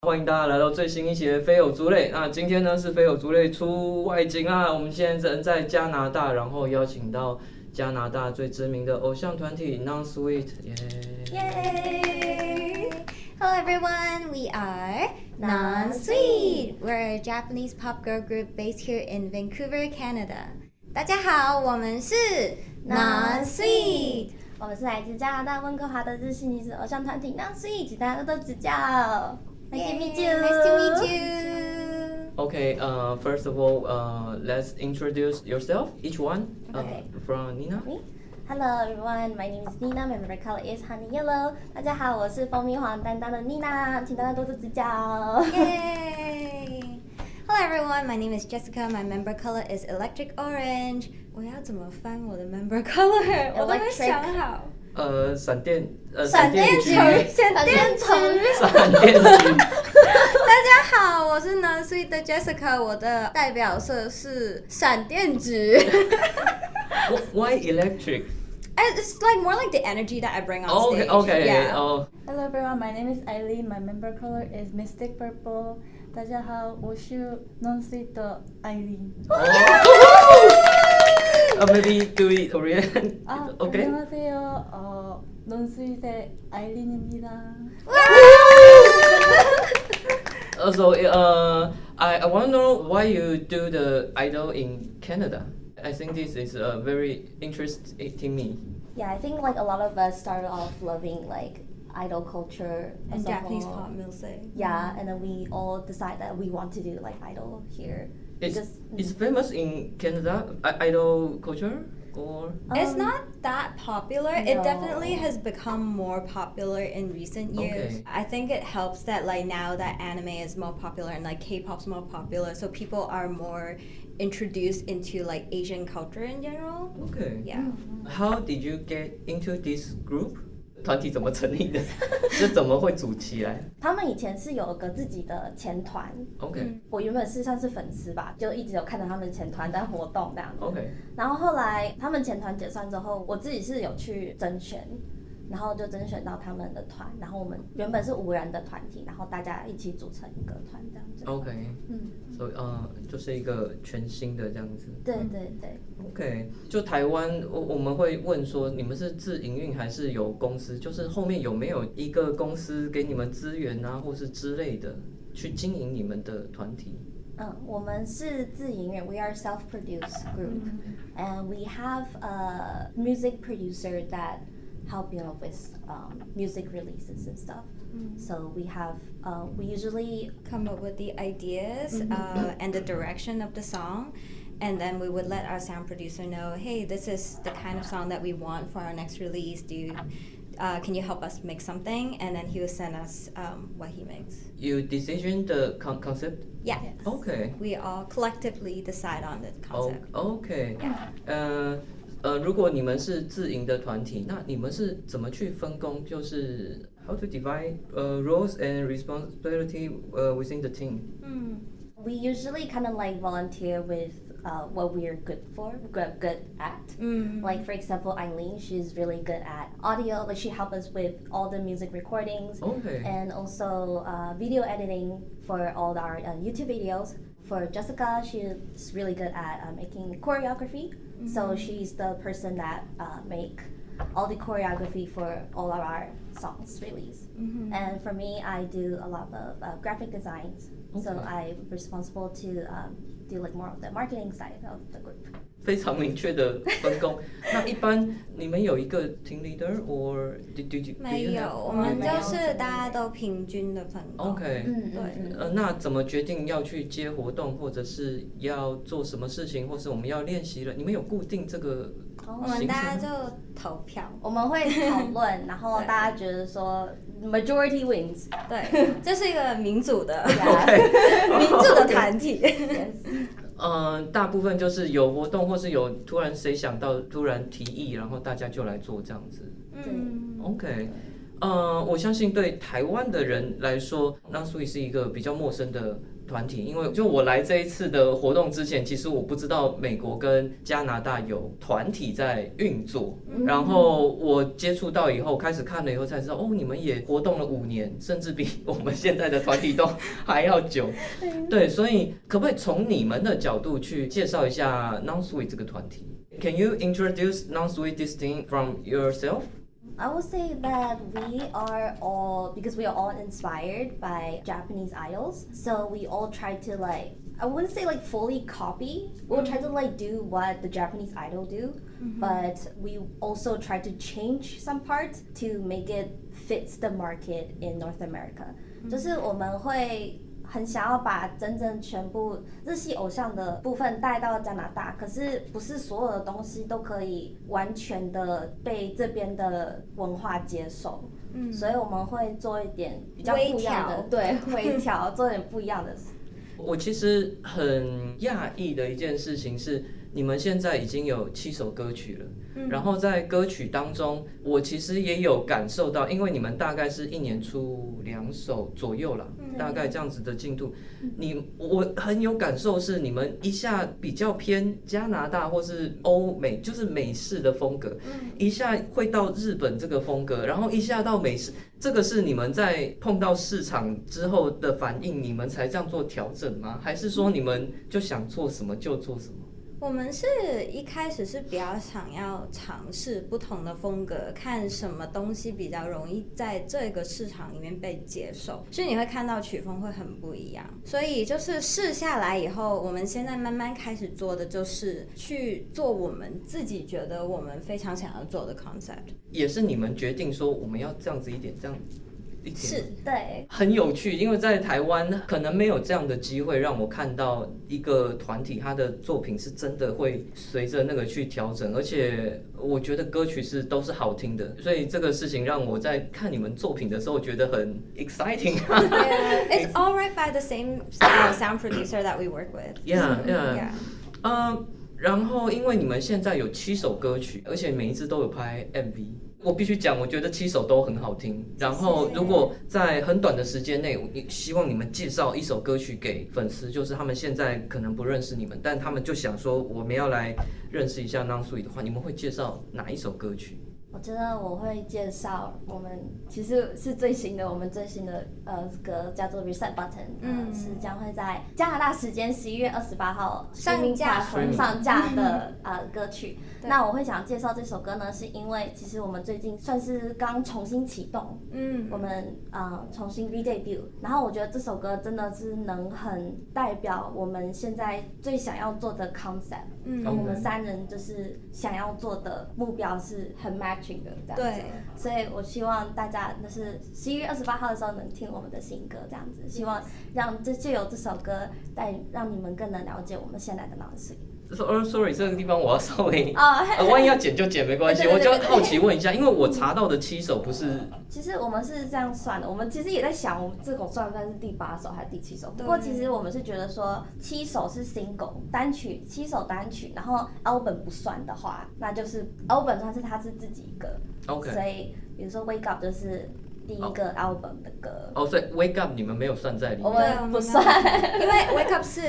欢迎大家来到最新一期的《非有族类》。那今天呢是《非有族类》出外景啊，我们现在人在加拿大，然后邀请到加拿大最知名的偶像团体 Non-Sweet， 耶！ Yay! Hello everyone, we are Non-Sweet. We're a Japanese pop girl group based here in Vancouver, Canada. 大家好，我们是 Non-Sweet。我们是来自加拿大温哥华的日系女子偶像团体 Non-Sweet， 请大家多多指教。Nice to meet you. Nice to meet you. Okay, first of all, let's introduce yourself, each one. Okay. From Nina. Me? Hello everyone, my name is Nina. My favorite color is honey yellow. 大家好，我是蜂蜜黄担当的 Nina， 请大家多多指教。Yay! Hello everyone, my name is Jessica. My member color is electric orange. 我要怎么翻我的 member color？ 我都没想好。闪电橘，闪电橘。大家好，我是 Non-Sweet 的 Jessica， 我的代表色是闪电橘。Why electric? It's like more like the energy that I bring on Okay, stage. okay. Yeah. Oh. Hello everyone, my name is Eileen. My member color is Mystic Purple. 大家好，我是 Non-Sweet 的 Eileen. Maybe do it Korean. Okay. 안녕하세요. Non-Sweet의 아일린입니다. So, I want to know why you do the idol in Canada. I think this is very interesting me. Yeah, I think like a lot of us started off loving like idol culture And as a Japanese whole. pop music. Yeah, and then we all decide that we want to do like idol here. It's famous in Canada, idol culture, or It's not that popular. It No. definitely has become more popular in recent years. Okay. I think it helps that like now that anime is more popular and like K-pop's more popular, so people are more introduced into like Asian culture in general. okay. Yeah. How did you get into this group? 团体怎么成立的？是怎么会组起来他们以前是有个自己的前团， ？OK 我原本是算是粉丝吧，就一直有看到他们前团在活动这样子。 OK。然后后来他们前团解散之后，我自己是有去甄选，然后就甄选到他们的团，然后我们原本是5人的团体，然后大家一起组成一个团这样子。 OK， 嗯，所以就是一个全新的这样子。对对对。 OK， 就台湾我们会问说，你们是自营运还是有公司？就是后面有没有一个公司给你们资源啊，或是之类的，去经营你们的团体？我们是自营院 ，We are self-produced group, and we have a music producer that help with music releases and stuff. So we have we usually Come up with the ideas and the direction of the song. And then we would let our sound producer know, hey, this is the kind of song that we want for our next release. Can you help us make something? And then he would send us what he makes. You decision the concept? Yeah. OK。 We all collectively decide on the concept. OK。 Yeah. 如果你们是自营的团体，那你们是怎么去分工？就是 how to divide roles and responsibility within the team? we usually kind of like volunteer with what we're good at. Like for example, Eileen, she's really good at audio. Like she helped us with all the music recordings Okay. and also video editing for all our YouTube videos. For Jessica, she's really good at making choreography. So she's the person that make all the choreography for all of our songs release. And for me, I do a lot of graphic designs. So Okay. I'm responsible to do like more of the marketing side of the group. 非常明确的分工。那一般你们有一个 team leader or do you 没 do you 有， have- 我们就是大家都平均的分工。 OK。对。那怎么决定要去接活动，或者是要做什么事情，或是我们要练习了？你们有固定这个我们大家就投票。我们会讨论，然后大家觉得说 majority wins。对，这是一个民主的 Yeah. 民主的团体。 Yes. 大部分就是有活动，或是有突然谁想到突然提议，然后大家就来做这样子。OK，我相信对台湾的人来说，Non-Sweet是一个比较陌生的团体，因为就我来这一次的活动之前，其实我不知道美国跟加拿大有团体在运作，然后我接触到以后，开始看了以后才知道，哦，你们也活动了5年，甚至比我们现在的团体都还要久。对，所以可不可以从你们的角度去介绍一下 Non-Sweet 这个团体？Can you introduce Non-Sweet this thing from yourself? I would say that we are all, because we are all inspired by Japanese idols, so we all try to like, I wouldn't say like fully copy, we'll try to like do what the Japanese idol do, but we also try to change some parts to make it fits the market in North America. 就是我们会很想要把真正全部日系偶像的部分带到加拿大，可是不是所有的东西都可以完全的被这边的文化接受，所以我们会做一点比较不一样的，对，微调，做点不一样的。我其实很讶异的一件事情是，你们现在已经有7首歌曲了，然后在歌曲当中，我其实也有感受到，因为你们大概是1年出2首左右啦，大概这样子的进度，我很有感受是你们一下比较偏加拿大或是欧美，就是美式的风格，一下会到日本这个风格，然后一下到美式。这个是你们在碰到市场之后的反应，你们才这样做调整吗？还是说你们就想做什么就做什么？我们是一开始是比较想要尝试不同的风格，看什么东西比较容易在这个市场里面被接受，所以你会看到曲风会很不一样。所以就是试下来以后，我们现在慢慢开始做的就是去做我们自己觉得我们非常想要做的 concept。也是你们决定说我们要这样子一点，这样一点。是，对，很有趣，因为在台湾可能没有这样的机会让我看到一个团体，他的作品是真的会随着那个去调整，而且我觉得歌曲都是好听的，所以这个事情让我在看你们作品的时候觉得很 exciting. Yeah, it's all right by the same sound producer that we work with. Yeah. 然后因为你们现在有7首歌曲，而且每一支都有拍 MV。我必须讲，我觉得7首都很好听。然后，如果在很短的时间内，希望你们介绍1首歌曲给粉丝，就是他们现在可能不认识你们，但他们就想说我们要来认识一下 Non-Sweet 的话，你们会介绍哪一首歌曲？我觉得我会介绍我们其实是最新的，我们最新的歌叫做 Reset Button，是将会在加拿大时间11月28号上架的歌曲。那我会想介绍这首歌呢，是因为其实我们最近算是刚重新启动，我们重新 re-debut， 然后我觉得这首歌真的是能很代表我们现在最想要做的 concept，跟我们3人就是想要做的目标是很 matching 的这样子。对，所以我希望大家就是11月28号的时候能听我们的新歌这样子，希望让借由这首歌让你们更能了解我们现在的Non-Sweet。Sorry， 这个地方我要稍微万一要剪就剪没关系，我就好奇问一下，因为我查到的7首不是。其实我们是这样算的，我们其实也在想，我们这首算不算是第8首还是第7首？不过其实我们是觉得说7首是 single 单曲，7首单曲，然后 album 不算的话，那就是 album 算是它是自己一个。OK。所以比如说 Wake Up 就是第一个 album 的歌。所以 Wake Up 你们没有算在里面。我们不算，因为 Wake Up 是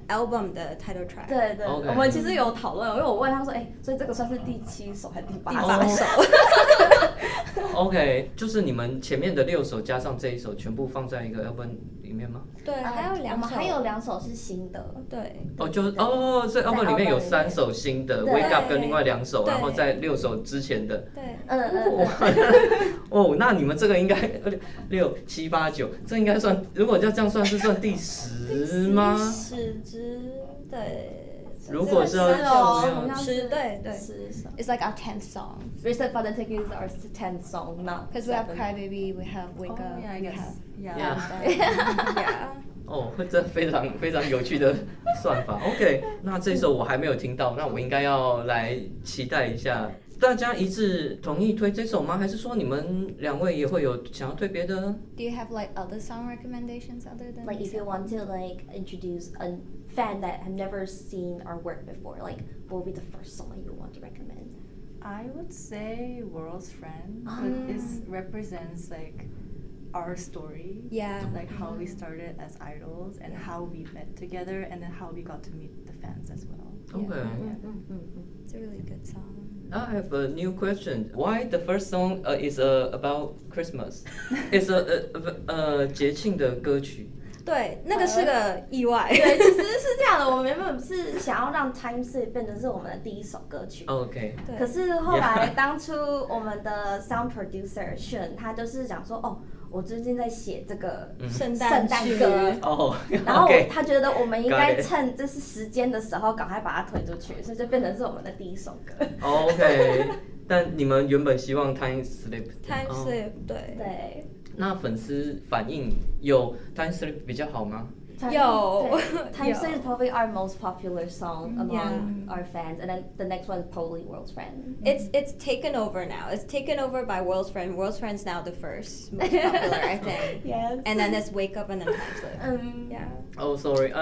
album 的 title track。对对， Okay. 我们其实有讨论，因为我问他说，所以这个算是第7首还是第8首？OK， 就是你们前面的6首加上这一首，全部放在一个 album 里面吗？对，还有2首，我们还有2首是新的。对。所以 album 里面有3首新的 Wake Up 跟另外2首，然后在6首之前的。对。那你们这个应该6、7、8、9，这应该算，如果要这样算是算第10吗？10支，对。如果是要10，对对。It's like our 10th song. Reset Button is our 10th song, not. Because we have Cry Baby, we have Wake Up, we have Yeah. 这非常非常有趣的算法。OK， 那这首我还没有听到，那我应该要来期待一下。大家一致同意推这首吗？还是说你们2位也会有想要推别的 ？Do you have like other song recommendations other than like if you want to like introduce a fan that have never seen our work before, like what would be the first song that you want to recommend? I would say World's Friend, but it represents like our story. Yeah. Like how we started as idols and how we met together and then how we got to meet the fans as well. Okay. It's a really good song. I have a new question. Why the first song is about Christmas? It's a 节庆的歌曲。对，那个是个意外。对，其实是这样的，我们原本是想要让 Time Slip 变成是我们的第一首歌曲。OK。对可是后来当初我们的 sound producer 炫，他就是讲说，哦，我最近在写这个圣诞曲歌，哦，然后 OK 他觉得我们应 Got 该 it 趁这是时间的时候赶快把它推出去，所以就变成是我们的第一首歌。OK，但你们原本希望 Time Slip。 Time 哦 Slip，对。对，那粉丝反应有 Time Slip 比较好吗？有Time Slip is 有 probably our most popular song among Yeah. our fans, and then the next one is probably World's Friend. It's taken over now. It's taken over by World's Friend. World's Friend's now the first most popular, I think. Yes. And then it's Wake Up and then Time Slip. Yeah. Oh, sorry.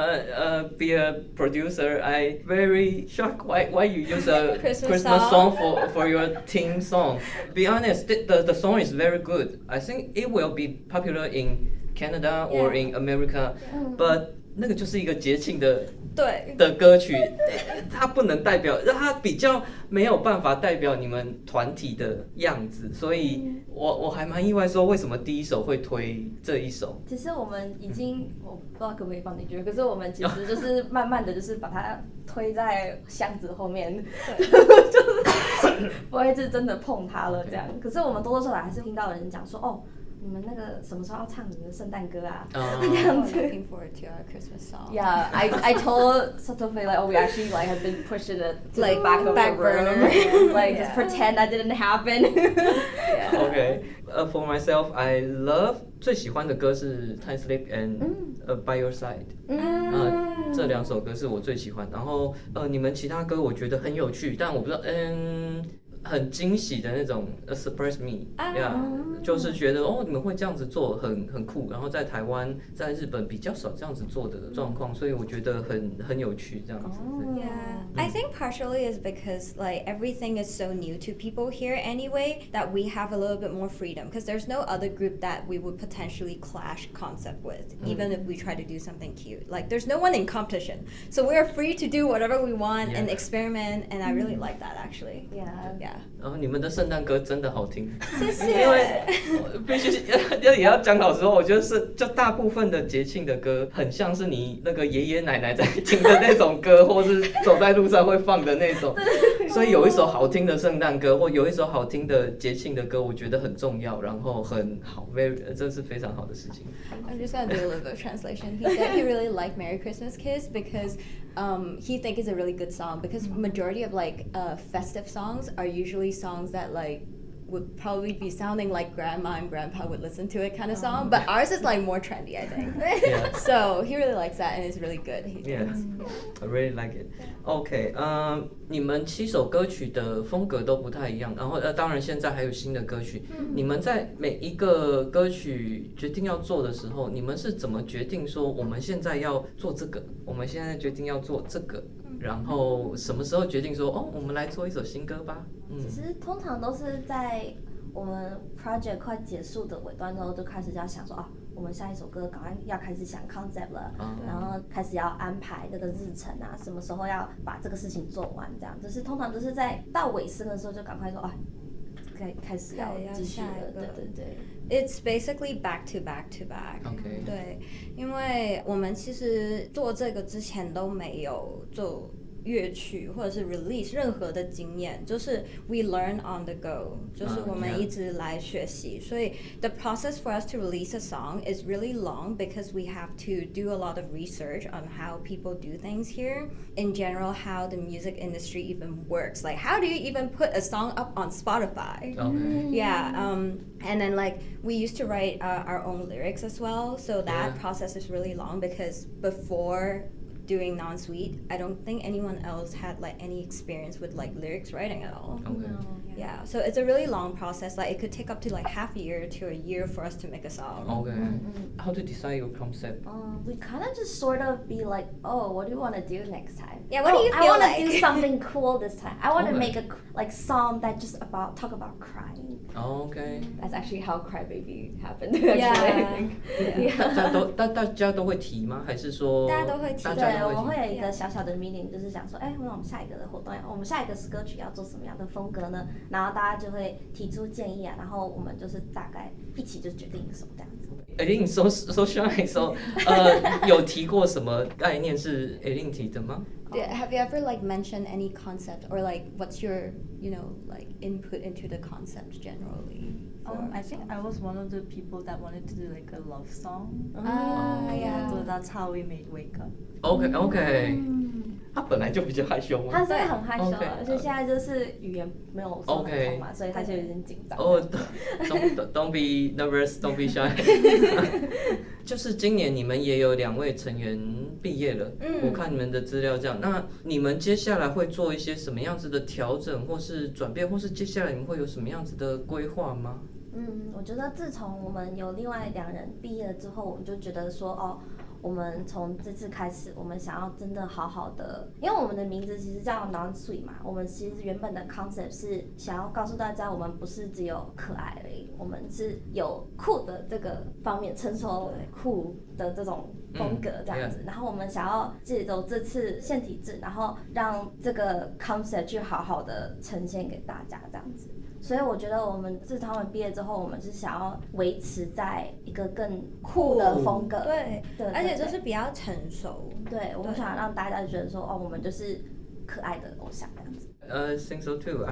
Be a producer. I very shocked. Why you use a Christmas song song? for your team song? Be honest, the song is very good. I think it will be popular in Canada or Yeah. in America, but 那个就是一个节庆的对。歌曲，它不能代表，它比较没有办法代表你们团体的样子，所以我还蛮意外，说为什么第一首会推这一首。其实我们已经，我不知道可不可以放进去，可是我们其实就是慢慢的就是把它推在箱子后面，就是不会是真的碰它了这样。可是我们多多少少还是听到人讲说，哦，你们那个什么时候要唱你们的圣诞歌啊？这样 I'm 子。 looking forward to our Christmas song. Yeah, I told Sotofe like, oh, we actually like have been pushing it to Like, the back of back the room, burner. like Yeah. just pretend that didn't happen. Okay, for myself, I love 最喜欢的歌是 Time Slip and By Your Side。这两首歌是我最喜欢。然后你们其他歌我觉得很有趣，但我不知道，很惊喜的那种 surprise me， 就是觉得你们会这样子做很酷，然后在台湾在日本比较少这样子做的状况，所以我觉得很有趣这样子。Yeah, I think partially is because like everything is so new to people here anyway that we have a little bit more freedom because there's no other group that we would potentially clash concept with even if we try to do something cute. Like there's no one in competition. So we're free to do whatever we want and experiment and I really like that actually. Yeah. 然后你们的圣诞歌真的好听，谢谢。因为必须也要讲老实话，我觉得就大部分的节庆的歌，很像是你那个爷爷奶奶在听的那种歌，或是走在路上会放的那种。所以有一首好听的圣诞歌，或有一首好听的节庆的歌，我觉得很重要，然后很好，这是非常好的事情。I'm just gonna do a little bit of translation. He said he really liked Merry Christmas Kiss because he thinks it's a really good song because majority of like festive songs are usually songs that like would probably be sounding like grandma and grandpa would listen to it kind of song, but ours is like more trendy, I think. Yeah. So he really likes that and it's really good. He Yeah, thinks. I really like it. OK，你们7首歌曲的风格都不太一样，然后当然现在还有新的歌曲。你们在每一个歌曲决定要做的时候，你们是怎么决定说我们现在要做这个，我们现在决定要做这个，然后什么时候决定说我们来做一首新歌吧？其实通常都是在我们 project 快结束的尾端之后，就开始要想说我们下一首歌赶快要开始想 concept 了，然后开始要安排这个日程啊，什么时候要把这个事情做完，这样就是通常都是在到尾声的时候就赶快说开始要继续了，对。It's basically back to back to back. OK 对，因为我们其实做这个之前都没有做乐曲或者是 release 任何的经验，就是 we learn on the go， 就是我们一直来学习，所以 the process for us to release a song is really long because we have to do a lot of research on how people do things here. In general, how the music industry even works. Like how do you even put a song up on Spotify? OK， Yeah, and then like we used to write our own lyrics as well, so that process is really long because before doing non-suite, I don't think anyone else had like any experience with like lyrics writing at all. Okay. No. Yeah, so it's a really long process. Like it could take up to like half a year to a year for us to make a song. Okay. How to decide your concept? We kind of just sort of be like, oh, what do you want to do next time? Yeah, what do you I feel want to like? do something cool this time. I want to Okay. make a like song that just talk about crying. Okay. That's actually how Crybaby happened. Yeah. Actually, I think. Yeah. 大家都会提吗？还是说大家都会提对，大家都我们会会提？有一个小小的 meeting，就是想说，那我们下一个的活动，我们下一个歌曲要做什么样的风格呢？然后大家就会提出建议啊，然后我们就是大概一起就决定一个什么这样子。Eileen so shy so 有提过什么概念是 Eileen 提的吗？ Yeah, have you ever like mentioned any concept or like what's your like input into the concept generally? I think I was one of the people that wanted to do like a love song. Yeah. So that's how we made Wake Up. OK， 他本来就比较害羞吗？他是很害羞 OK 而且现在就是语言没有说很通嘛，所以他就有点紧张。哦、don't be nervous, don't be shy 。就是今年你们也有2位成员毕业了，我看你们的资料这样。那你们接下来会做一些什么样子的调整，或是转变，或是接下来你们会有什么样子的规划吗？我觉得自从我们有另外2人毕业了之后，我们就觉得说，我们从这次开始，我们想要真的好好的，因为我们的名字其实叫 Non-Sweet 嘛，我们其实原本的 concept 是想要告诉大家，我们不是只有可爱而已，我们是有酷的这个方面，成熟酷的这种风格这样子。然后我们想要借由这次现体制，然后让这个 concept 去好好的呈现给大家这样子。所以我觉得我们自他们毕业之后，我们是想要维持在一个更酷的风格，对，对，而且就是比较成熟。对，我们想让大家觉得说，我们就是可爱的偶像这样子。think so too.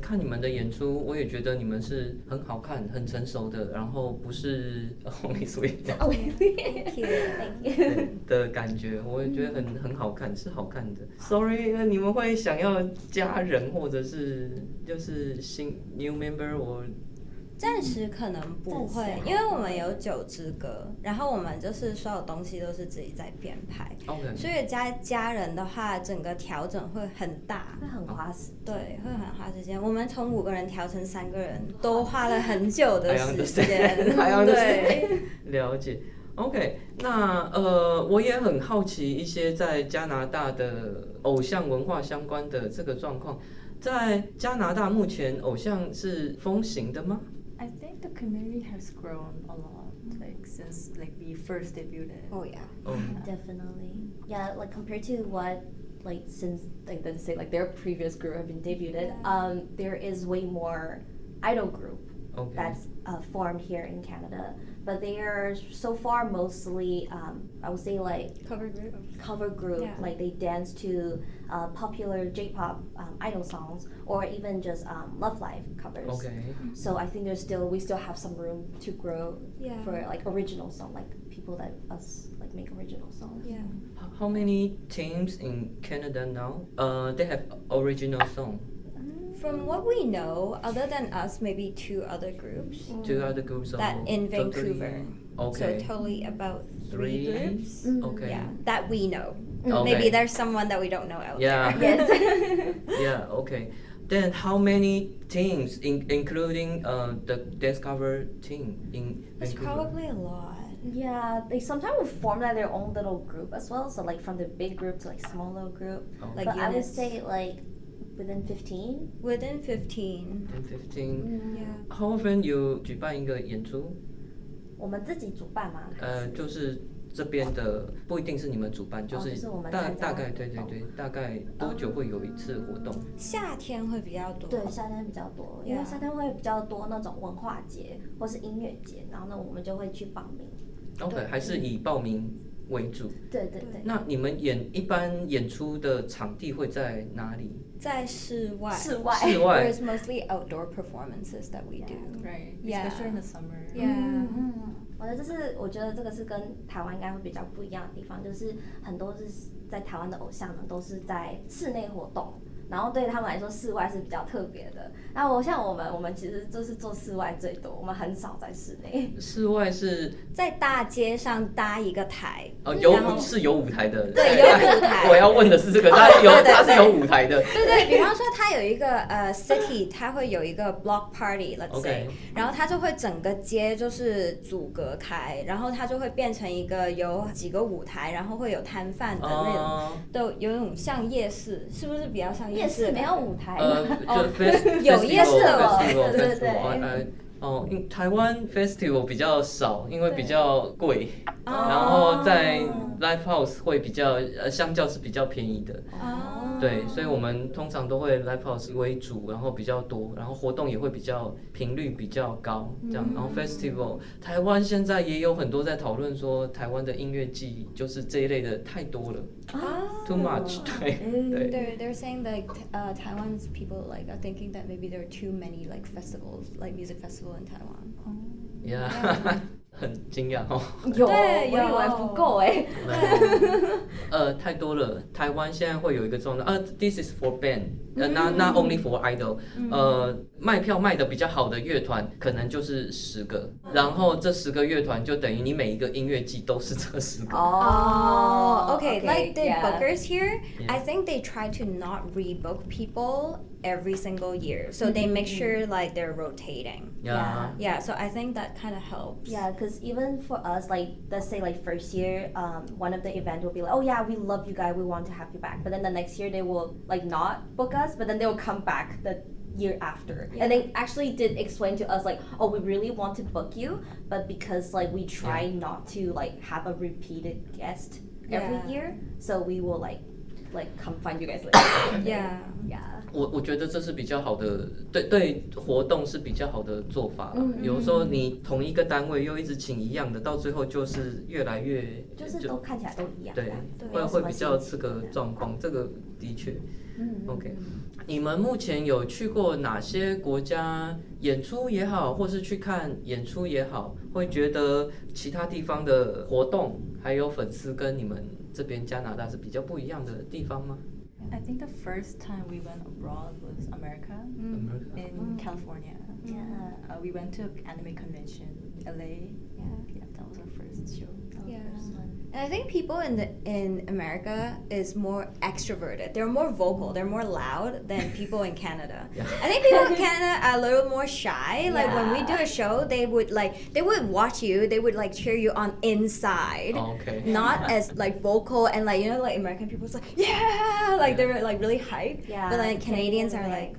看你们的演出，我也觉得你们是很好看、很成熟的，然后不是 only sweet Thank you. 的感觉，我也觉得很好看，是好看的。Sorry， 你们会想要加人或者是就是新 new member 我？暂时可能不会，因为我们有9支歌，然后我们就是所有东西都是自己在编排 OK， 所以加人的话，整个调整会很大，会很花时间，对，会很花时间。我们从5个人调成3个人，都花了很久的时间。对，了解。OK， 那我也很好奇一些在加拿大的偶像文化相关的这个状况，在加拿大目前偶像是风行的吗？ I think the community has grown a lot, like since like we first debuted. Oh yeah. Definitely. Yeah, like compared to what like since like let's say like their previous group have been debuted, there is way more idol group Okay. that's formed here in Canada. But they are so far mostly, I would say like Cover group. Yeah. like they dance to popular J-pop idol songs or even just Love Live covers. Okay. So I think we still have some room to grow for like original song, like people that us like make original songs. Yeah. How many teams in Canada now? They have original song. From what we know, other than us, maybe 2 other groups 2 other groups. that in Vancouver. Okay. So totally about 3 3 groups. Okay. Yeah, that we know. Okay. Maybe there's someone that we don't know out Yeah. there. Yes. Yeah. Okay. Then how many teams, including the dance cover team in It's Vancouver? probably a lot. Yeah, they sometimes will form like their own little group as well. So like from the big group to like small little group. Like but I would units. say like within 15. Within 15. 15. Yeah. How often you 举办一个演出？我们自己主办吗？就是这边的不一定是你们主办，就是我们大参加概对，大概多久会有一次活动？夏天会比较多。对，夏天比较多，因为夏天会比较多那种文化节或是音乐节，然后呢，我们就会去报名。OK， 还是以报名为主。对。那你们一般演出的场地会在哪里？在室外。室外。There's mostly outdoor performances that we do. Right. Yeah. Especially in the summer. Yeah. 我觉得这个是跟台湾应该会比较不一样的地方，就是很多是在台湾的偶像呢都是在室内活动。然后对他们来说室外是比较特别的。那我们其实就是做室外最多，我们很少在室内。室外是在大街上搭一个台，是有舞台的，对，有舞台。我要问的是这个，它是有舞台的。对对，比方说它有一个city， 它会有一个 block party，let's say， 然后它就会整个街就是阻隔开，然后它就会变成一个有几个舞台，然后会有摊贩的那种，都有种像夜市，是不是比较像夜市？没有舞台，有夜市了，对对。台湾 festival 比较少，因为比较贵，然后在 live house 会比较相较是比较便宜的。对，所以我们通常都会 live house 为主，然后比较多，然后活动也会比较频率比较高，这样。然后 festival， 台湾现在也有很多在讨论说，台湾的音乐季就是这一类的太多了，too much。对。They're saying like Taiwan's people like are thinking that maybe there are too many like festivals, like music festival in Taiwan. Yeah. 很惊讶哦，我以为不够太多了。台湾现在会有一个状态，this is for band， not only for idol，卖票卖的比较好的乐团可能就是10个，然后这10个乐团就等于你每一个音乐季都是这10个。Okay, like the bookers here, I think they try to not rebook people every single year, so they make sure like they're rotating. Yeah. So I think that kind of helps. Yeah, because even for us, like let's say like first year, one of the event will be like, oh yeah, we love you guys, we want to have you back. But then the next year they will like not book us, but then they will come back the year after. And they actually did explain to us like, oh, we really want to book you, but because like we try not to like have a repeated guest every year, so we will like come find you guys later. Yeah. 我觉得这是比较好的，对活动是比较好的做法啦。有时候你同一个单位又一直请一样的，到最后就是越来越就是都看起来都一样。对，会比较这个状况，这个的确。OK， 你们目前有去过哪些国家演出也好，或是去看演出也好，会觉得其他地方的活动还有粉丝跟你们这边加拿大是比较不一样的地方吗？ I think the first time we went abroad was America, in California. Yeah. We went to anime convention, LA. Yeah, that was our first show. And I think people in America is more extroverted. They're more vocal. They're more loud than people in Canada. I think people in Canada are a little more shy. Like when we do a show, they would watch you. They would like cheer you on inside. Not as like vocal and like like American people's like like they're like really hyped. But like Canadians are like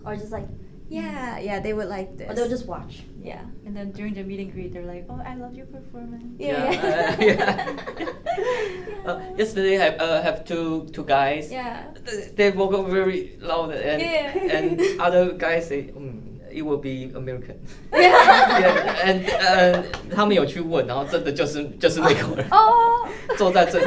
or just like they would like this. Or they'll just watch. Yeah. And then during the meet and greet, they're like, "Oh, I love your performance." Yesterday, I have two guys. They vocal very loud, and other guys say, "It will be American." And 他们有去问，然后真的就是美国人。坐在最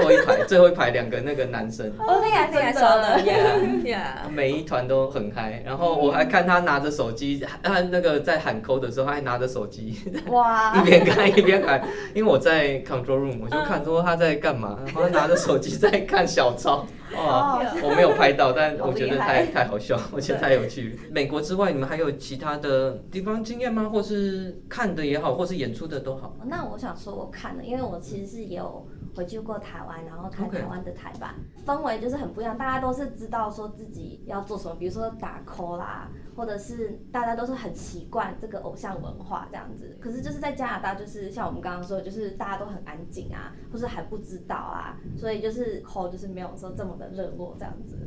后一排2个那个男生。I think I saw them. Yeah. 每一团都很嗨，然后我还看他拿着手机，他那个在喊扣的时候，他还拿着手机，一边看一边喊。因为我在 control room， 我就看说他在干嘛，然后他拿着手机在看小抄。我没有拍到，但我觉得太好笑，我觉得太有趣。美国之外，你们还有其他的地方经验吗？或是看的也好，或是演出的都好。那我想说，我看了，因为我其实是也有回去过台湾，然后看台湾的台版，氛围就是很不一样。大家都是知道说自己要做什么，比如说打 call 啦，或者是大家都是很习惯这个偶像文化这样子。可是就是在加拿大，就是像我们刚刚说的，就是大家都很安静啊，或是还不知道啊，所以就是 call 就是没有说这么的热络这样子。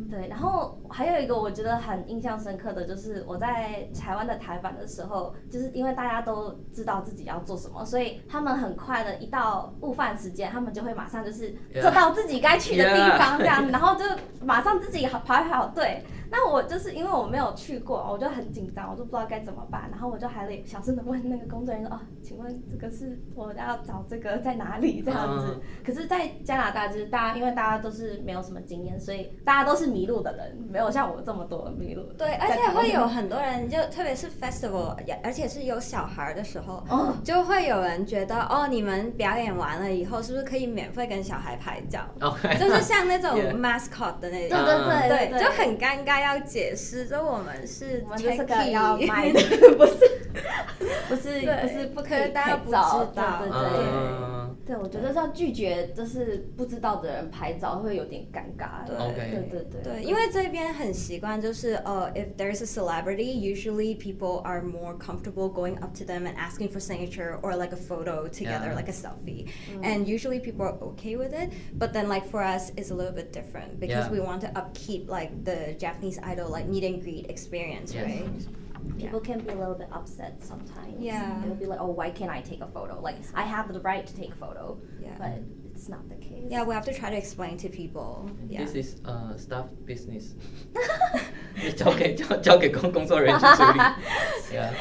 对。然后还有一个我觉得很印象深刻的就是我在台湾的台版的时候，就是因为大家都知道自己要做什么，所以他们很快的一到午饭时间，他们就会马上就是坐到自己该去的地方这样，然后就马上自己排好队。那我就是因为我没有去过，我就很紧张，我就不知道该怎么办，然后我就还得小声的问那个工作人员说：“请问这个是我要找这个在哪里？”这样子。可是，在加拿大就是因为大家都是没有什么经验，所以大家都是迷路的人，没有像我这么多迷路。对，而且会有很多人，就特别是 festival， 而且是有小孩的时候，就会有人觉得你们表演完了以后后是不是可以免费跟小孩拍照？ OK 就是像那种 Yeah mascot 的那对种。对就很尴尬，要解释，就我们是我们就是个 Techie 要卖的，不是不可以大家不知拍照，道，对，我觉得要拒绝就是不知道的人拍照会有点尴尬。对，因为这边很习惯就是if there's a celebrity, usually people are more comfortable going up to them and asking for signature or like a photo together, like a selfie. And usually people are okay with it, but then like for us, it's a little bit different because we want to upkeep like the Japanese idol like meet and greet experience, right? People can be a little bit upset sometimes. Yeah. They'll be like, oh, why can't I take a photo? Like, I have the right to take a photo. Yeah. But it's not the case. Yeah, we have to try to explain to people. Yeah. This is staff business 交给工作人员去处理。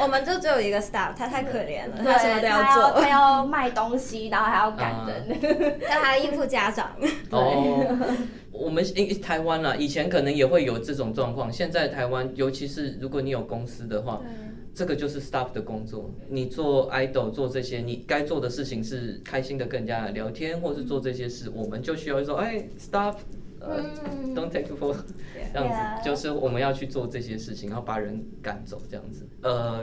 我们就只有一个 staff， 他太可怜了，对，他什么都要做，他要卖东西，然后还要赶人，但他应付家长。我们台湾啦，以前可能也会有这种状况，现在台湾，尤其是如果你有公司的话，这个就是 staff 的工作。你做 idol 做这些，你该做的事情是开心的跟人家聊天，或是做这些事，我们就需要说，哎 ，staff。don't take a photo， 这样子就是我们要去做这些事情，然后把人赶走这样子。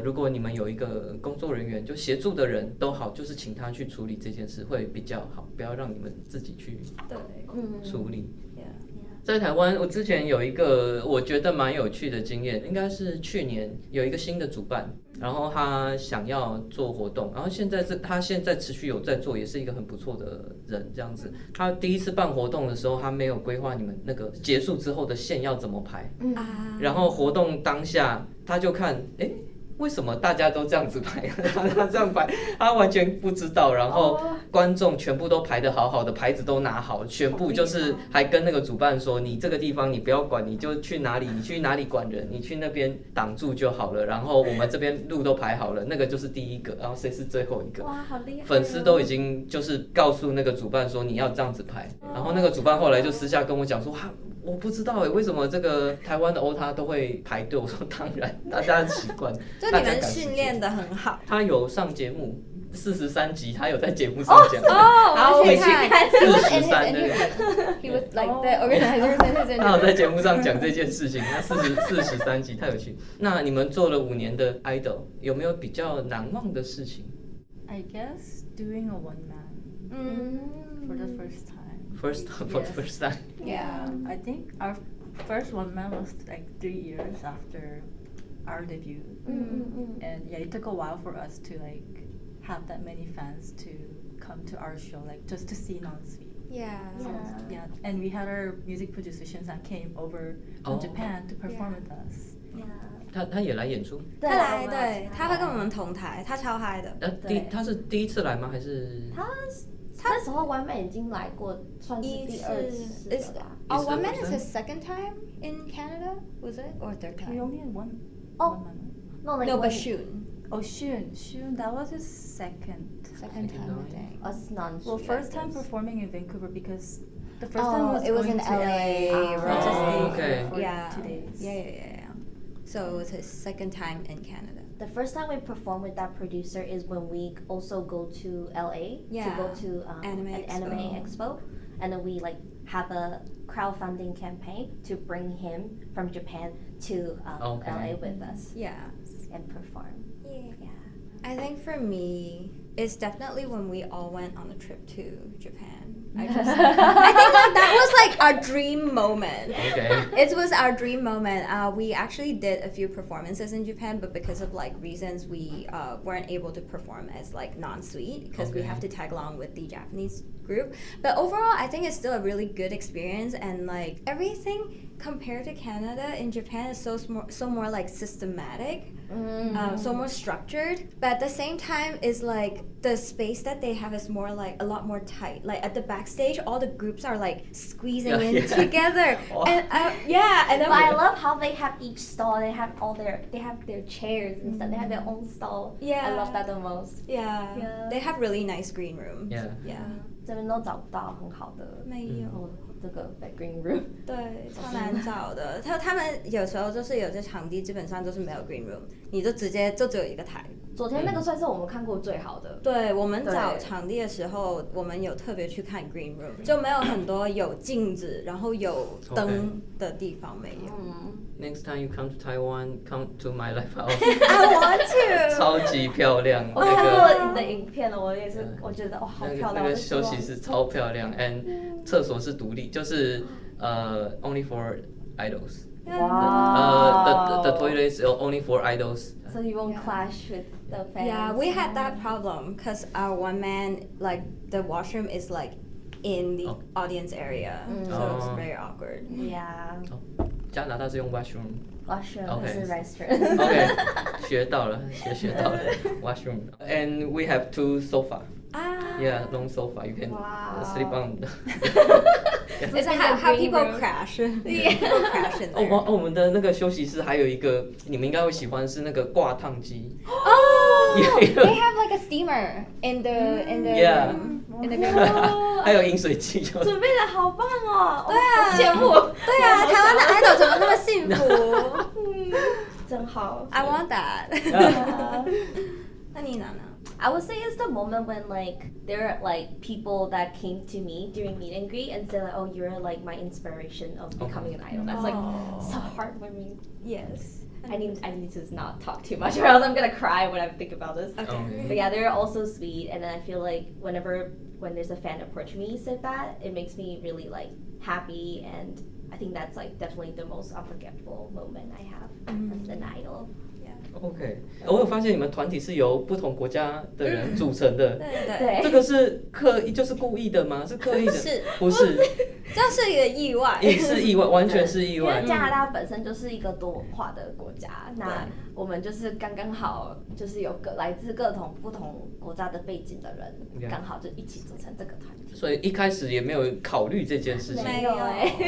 如果你们有一个工作人员，就协助的人都好，就是请他去处理这件事会比较好，不要让你们自己去处理。在台湾，我之前有一个我觉得蛮有趣的经验，应该是去年有一个新的主办，然后他想要做活动，然后他现在持续有在做，也是一个很不错的人这样子。他第一次办活动的时候，他没有规划你们那个结束之后的线要怎么排，然后活动当下他就看，为什么大家都这样子排？他这样排，他完全不知道。然后观众全部都排得好好的，牌子都拿好，全部就是还跟那个主办说：“你这个地方你不要管，你就去哪里，你去哪里管人，你去那边挡住就好了。然后我们这边路都排好了，那个就是第一个，然后谁是最后一个。”哇，好厉害！粉丝都已经就是告诉那个主办说你要这样子排，然后那个主办后来就私下跟我讲说：“我不知道为什么这个台湾的欧他都会排队。”我说：“当然，大家很习惯。”就你们训练得很好。他有上节目43集，他有在节目上讲。我去看43对。He was like the organizer. 他有在节目上讲这件事情，那43集太有趣。那你们做了5年的 idol， 有没有比较难忘的事情 I guess doing a one man for the first time. For the first time. Yeah, I think our first one man was like 3 years after our debut, and yeah, it took a while for us to like have that many fans to come to our show, like just to see Non-Sweet. Yeah. Yeah, and we had our music producer Shinsan came over from Japan to perform with us. 他也来演出，他来，对，他会跟我们同台，他超嗨的。他是第一次来吗？还是他那时候完美已经来过，算是第2次了吧。One Man is his second time in Canada, was it, or third time? We only had one. Oh. One man. No, but Shun. Oh, Shun, that was his second time, I think. Us non. Well, first time performing in Vancouver because the first time was it was going in to LA. We just stayed okay. for Yeah. 2 days. Yeah. So it was his second time in Canada. The first time we perform with that producer is when we also go to LA to go to an anime expo, and then we like have a crowdfunding campaign to bring him from Japan to LA with us. Yeah. And perform. Yeah. I think for me, it's definitely when we all went on a trip to Japan. I think that was like our dream moment. Okay. It was our dream moment. We actually did a few performances in Japan, but because of like reasons, we weren't able to perform as like non-Sweet because we have to tag along with the Japanese group. But overall, I think it's still a really good experience, and like everything compared to Canada in Japan is so more like systematic, so more structured. But at the same time, is like the space that they have is more like a lot more tight. Like at the backstage, all the groups are like squeezing in together, and and then But I love how they have each stall. They have their chairs and stuff. They have their own stall. Yeah. I love that the most. Yeah. They have really nice green rooms. Yeah. 这边都找不到很好的，没有。这个 back green room。对，超难找的。他们有时候就是有些场地基本上就是没有 green room，你就直接就只有一个台，昨天那个算是我们看过最好的。对，我们找对场地的时候，我们有特别去看 green room， 就没有很多有镜子，然后有灯的地方没有。Next time you come to Taiwan, come to my live house， I want to。超级漂亮。我看过你的影片了，我也是，我觉得哇，好漂亮。那个休息室超漂亮 ，and 厕所是独立，就是only for idols。Wow. The toilet is only for idols. So you won't clash with the fans. Yeah, we had that problem because our one man, like the washroom is like in the audience area, so it's very awkward. Yeah. 加拿大是用 washroom。 Washroom Okay. 是 restaurant. OK， 学到了，学到了 washroom。And we have 2 sofa. Yeah, long sofa. You can sleep on. It's how people crash. People crash in there. 我们的那个休息室还有一个，你们应该会喜欢是那个挂烫机。Oh, they have like a steamer in the Yeah. in the room. 还有饮水机，就准备的好棒哦！对啊，羡慕。对啊，台湾的 idol 怎么那么幸福？真好。I want that. 那你呢？ I would say it's the moment when like there are like people that came to me during meet and greet and said like, oh, you're like my inspiration of becoming an idol. That's like so heartwarming. Yes. I need to not talk too much or else I'm gonna cry when I think about this. Okay. But yeah, they're also sweet, and then I feel like when there's a fan approach me said that, it makes me really like happy, and I think that's like definitely the most unforgettable moment I have as an idol. OK， 我有发现你们团体是由不同国家的人组成的，对，这个是刻意，就是故意的吗？是刻意的？是不是？这是一个意外。是意外，完全是意外因为。加拿大本身就是一个多文化的国家，那我们就是刚刚好，就是有来自各种不同国家的背景的人，刚好就一起组成这个团体。所以一开始也没有考虑这件事情，没有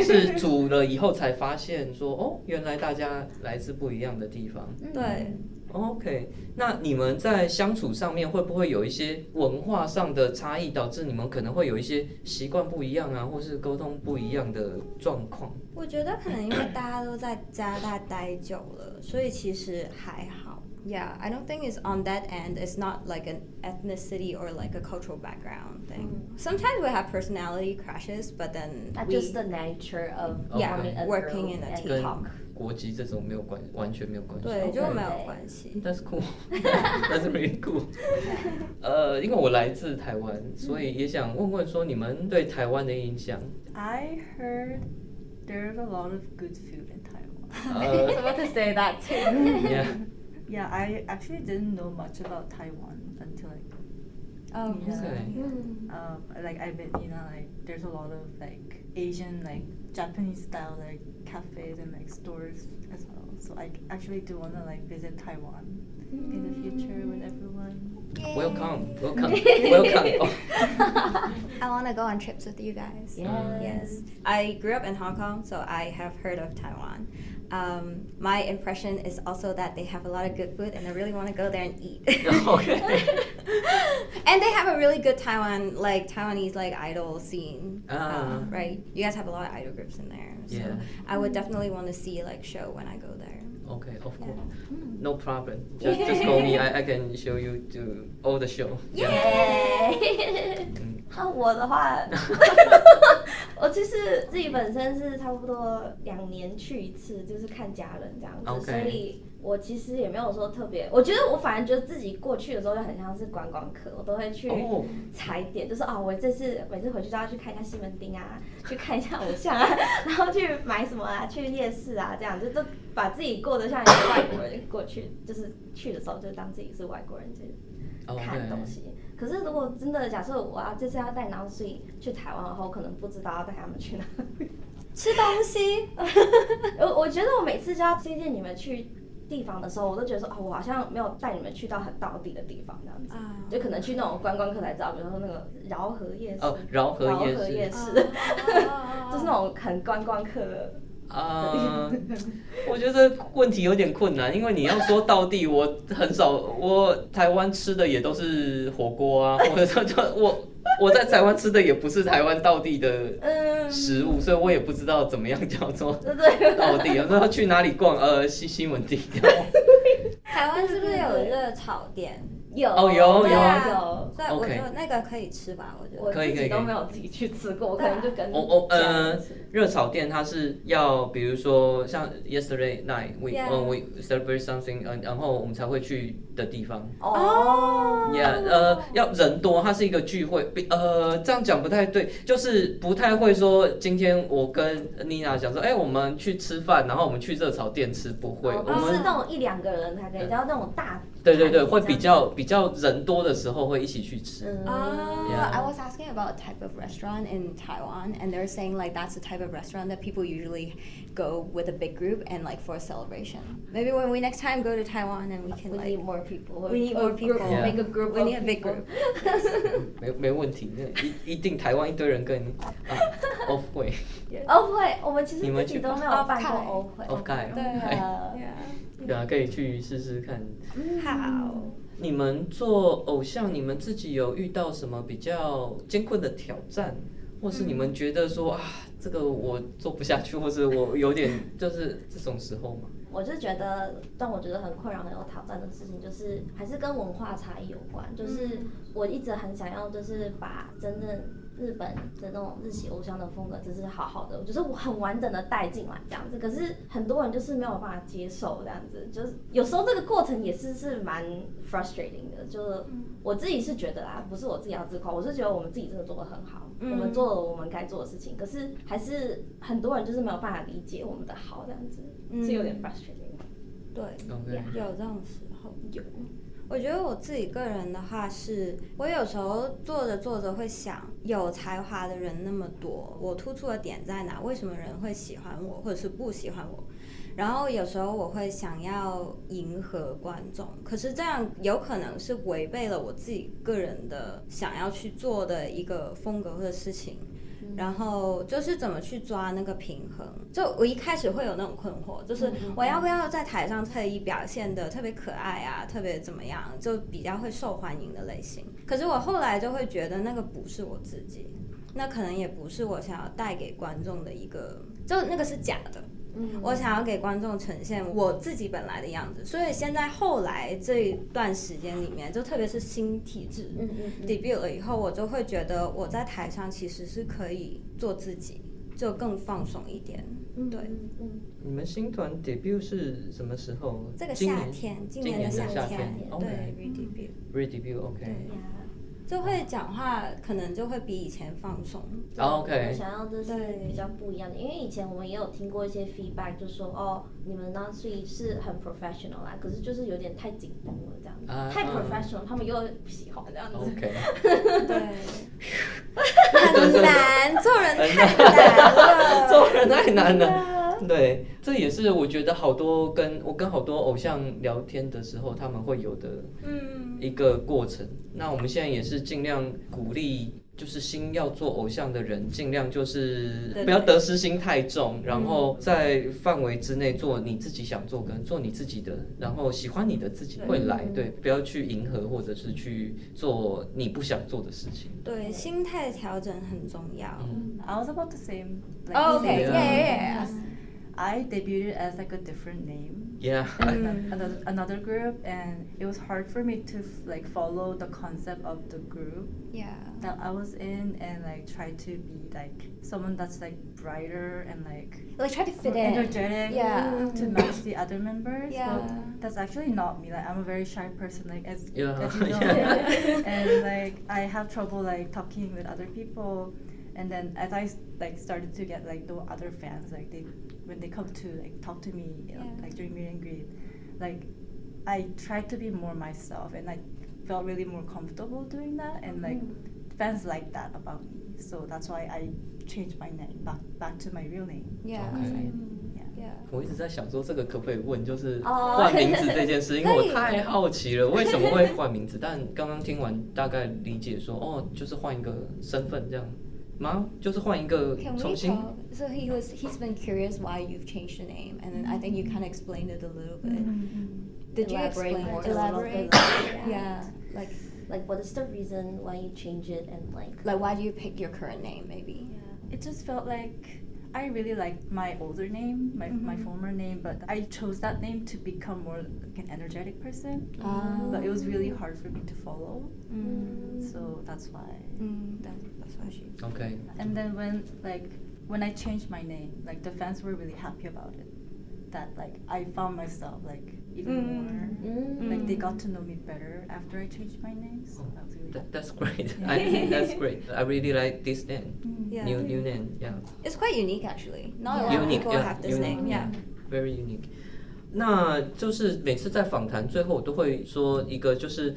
是组了以后才发现说，哦，原来大家来自不一样的地方。对。OK， 那你们在相处上面会不会有一些文化上的差异，导致你们可能会有一些习惯不一样啊，或是沟通不一样的状况？我觉得可能因为大家都在加拿大待久了，所以其实还好。Yeah, I don't think it's on that end. It's not like an ethnicity or like a cultural background thing. Sometimes we have personality crashes, but then That's just the nature of working in a team. 跟国籍这种没有关，完全没有关系。对，就没有关系。That's cool. That's really cool. 因为我来自台湾，所以也想问问说你们对台湾的印象。I heard there's a lot of good food in Taiwan. I was about to say that too. Yeah. Yeah, I actually didn't know much about Taiwan until like like I've been, like there's a lot of like Asian, like Japanese style like cafes and like stores as well. So I actually do want to like visit Taiwan in the future with everyone. Welcome. Oh. I want to go on trips with you guys. Yes. I grew up in Hong Kong, so I have heard of Taiwan. My impression is also that they have a lot of good food, and I really want to go there and eat. Okay. And they have a really good Taiwanese idol scene, right? You guys have a lot of idol groups in there, so Yeah. I would definitely want to see show when I go there. Okay, of course. No problem. Just call me. I can show you to all the show. Yeah. 我的话，我其实自己本身是差不多2年去一次，就是看家人这样子， Okay. 所以我其实也没有说特别，我觉得我反而觉得自己过去的时候就很像是观光客，我都会去踩点，就是我这次每次回去都要去看一下西门町啊，去看一下偶像啊，然后去买什么啊，去夜市啊，这样就都把自己过得像一个外国人过去，就是去的时候就当自己是外国人去看东西。可是如果真的假设我这次要带 Nansui 去台湾的话，我可能不知道要带他们去哪里吃东西。我觉得我每次就要推荐你们去地方的时候，我都觉得说我好像没有带你们去到很道地的地方这样子，就可能去那种观光客才知道，比如说那个饶河夜市，饶河夜市，就是那种很观光客的。我觉得问题有点困难，因为你要说道地，我很少，我台湾吃的也都是火锅啊，或者说我在台湾吃的也不是台湾道地的食物，所以我也不知道怎么样叫做道地。我说去哪里逛？西门町。台湾是不是有热炒店？有哦有对啊有，对，我 OK 觉得那个可以吃吧，我觉得。我可以自己都没有自己去吃过，我可能就跟家人吃。热炒店它是要，比如说像 yesterday night we Yeah. we celebrate something，然后我们才会去的地方。哦 Yeah，要人多，它是一个聚会。这样讲不太对，就是不太会说今天我跟妮娜讲说，我们去吃饭，然后我们去热炒店吃，不会。我们不是那种1-2个人才可以，要那种大。对，会比较人多的时候会一起去吃。Yeah. I was asking about a type of restaurant in Taiwan, and they're saying like that's the type of restaurant that people usually go with a big group and like for a celebration. Maybe when we next time go to Taiwan and we can We like need more people. we need more people. Yeah. Make a group. We need a big group. 没问题，一定台湾一堆人跟你off 会欧会，我们其实你们去自己都没有办过欧会。 off 盖，对啊，对啊，可以去试试看。好。你们做偶像，你们自己有遇到什么比较艰困的挑战，或是你们觉得说这个我做不下去，或是我有点就是这种时候吗？我就觉得让我觉得很困扰、很有挑战的事情，就是还是跟文化差异有关。就是我一直很想要，就是把真正日本的那种日系偶像的风格，就是好好的，就是我很完整的带进来这样子。可是很多人就是没有办法接受这样子，就是有时候这个过程也是蛮 frustrating 的。就是我自己是觉得啦，不是我自己要自夸，我是觉得我们自己真的做得很好，我们做了我们该做的事情。可是还是很多人就是没有办法理解我们的好这样子，是有点 frustrating。对 OK 有这种时候有。我觉得我自己个人的话是，我有时候做着会想，有才华的人那么多，我突出的点在哪？为什么人会喜欢我，或者是不喜欢我？然后有时候我会想要迎合观众，可是这样有可能是违背了我自己个人的想要去做的一个风格或者事情。然后就是怎么去抓那个平衡，就我一开始会有那种困惑，就是我要不要在台上特意表现的特别可爱啊，特别怎么样，就比较会受欢迎的类型。可是我后来就会觉得那个不是我自己，那可能也不是我想要带给观众的一个，就那个是假的。我想要给观众呈现我自己本来的样子，所以现在后来这一段时间里面，就特别是新体制debut 了以后，我就会觉得我在台上其实是可以做自己，就更放松一点。对，你们新团 debut 是什么时候？这个夏天，今年的夏天，对 re-debut OK。就会讲话，可能就会比以前放松。OK。我想要的是比较不一样的，因为以前我们也有听过一些 feedback， 就说你们呢所以是很 professional 啦，可是就是有点太紧绷了这样子，太 professional，他们又不喜欢这样子。OK。对。很难，做人太难了。做人太难了。对，这也是我觉得我跟好多偶像聊天的时候，他们会有的一个过程。那我们现在也是尽量鼓励，就是新要做偶像的人，尽量就是不要得失心太重，然后在范围之内做你自己想做跟做你自己的，然后喜欢你的自己会来，对，不要去迎合或者是去做你不想做的事情。对，心态调整很重要。I was about the same. Okay, yeah. I debuted as like a different name. Yeah. Another group, and it was hard for me to like follow the concept of the group that I was in, and like try to be like someone that's like brighter and like try to fit in, energetic, to match the other members. But that's actually not me. Like I'm a very shy person, like as you know, and like I have trouble like talking with other people. And then as I like started to get like the other fans, like when they come to like talk to me, like during meet and greet, like I tried to be more myself, and I felt really more comfortable doing that, and like fans like that about me. So that's why I changed my name back to my real name. Okay. 我一直在想说这个可不可以问，就是哦换名字这件事，因为我太好奇了，为什么会换名字？但刚刚听完大概理解说，哦，就是换一个身份这样吗？就是换一个重新。So he's been curious why you've changed the name, and then I think you kind of explained it a little bit. Did you Elaborate more? Elaborate? Yeah, like what is the reason why you change it, and like why do you pick your current name maybe? It just felt like I really liked my older name, my former name, but I chose that name to become more like an energetic person. But it was really hard for me to follow. So that's why. That's why she. Okay. And then when I changed my name, like the fans were really happy about it. That like I found myself like even more. Like they got to know me better after I changed my name. So that was really That's great. Yeah. I think that's great. I really like this name. Yeah. New name. Yeah. It's quite unique actually. Not a lot of Unique. people Yeah. have this unique, name. Yeah. Very unique. 那就是每次在访谈最后我都会说一个，就是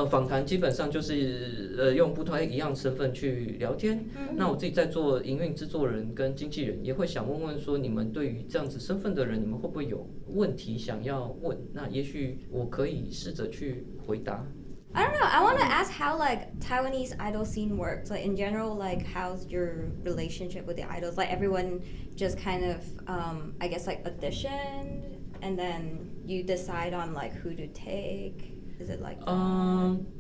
访谈基本上就是用不太一样身份去聊天。那我自己在做营运制作人跟经纪人，也会想问问说，你们对于这样子身份的人，你们会不会有问题想要问？那也许我可以试着去回答。I don't know. I want to ask how like Taiwanese idol scene works. Like in general, like how's your relationship with the idols? Like everyone just kind of, I guess like auditioned, and then you decide on like who to take. Is it like?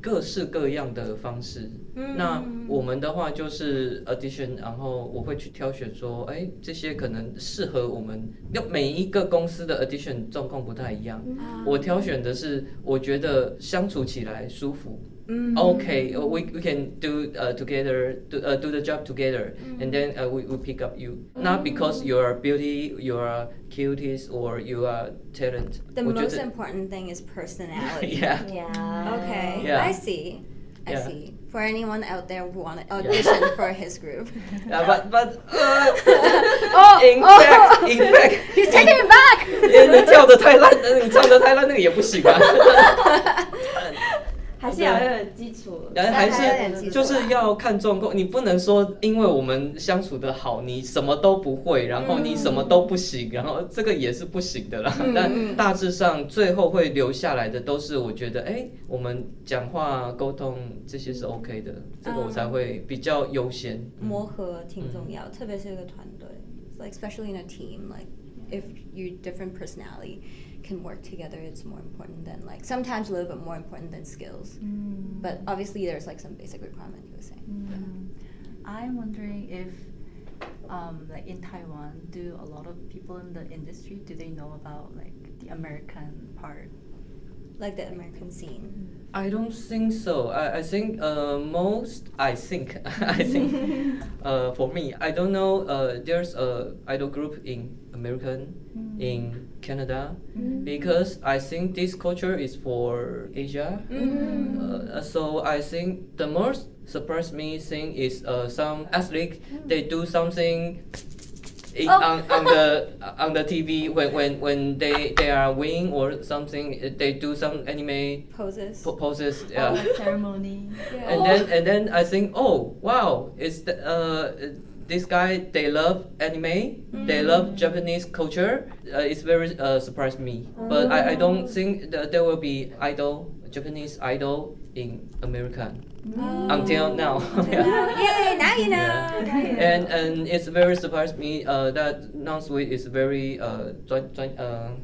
各式各样的方式。那我们的话就是 audition， 然后我会去挑选说，哎，这些可能适合我们。每一个公司的 audition 状况不太一样，我挑选的是我觉得相处起来舒服。Okay, we can do together, do the job together, and then we pick up you. Not because you are beauty, you are cuties, or you are talent. The most important thing is personality. Yeah. Okay. Yeah. I see. I Yeah. see. For anyone out there who want to audition for his group. Yeah, but in fact, He's taking it back. 你跳得太烂，你唱得太烂，那个也不行啊。还是要有点基础。还是就是要看状况，你不能说因为我们相处的好，你什么都不会，然后你什么都不行，然后这个也是不行的啦。但大致上最后会留下来的都是我觉得，哎，我们讲话沟通这些是 OK 的，这个我才会比较优先。磨合挺重要，特别是一个团队。Like especially in a team, like if you different personality can work together, it's more important than like sometimes a little bit more important than skills. But obviously there's like some basic requirement you were saying. I'm wondering if like in Taiwan, do a lot of people in the industry, do they know about like the American part? Like the American scene. I don't think so. I think I think for me, I don't know. There's a idol group in American, in Canada, because I think this culture is for Asia. So I think the most surprised me thing is some athlete they do something. On the TV when they are winning or something, they do some anime Poses. poses. Yeah. Yeah. Ceremony. And then I think, oh wow, it's this guy. They love anime. They love Japanese culture. It's very surprised me. But I don't think that there will be Japanese idol in America. Until now. Yay, now you know. Yeah. And it's very surprised me that Non-Sweet is very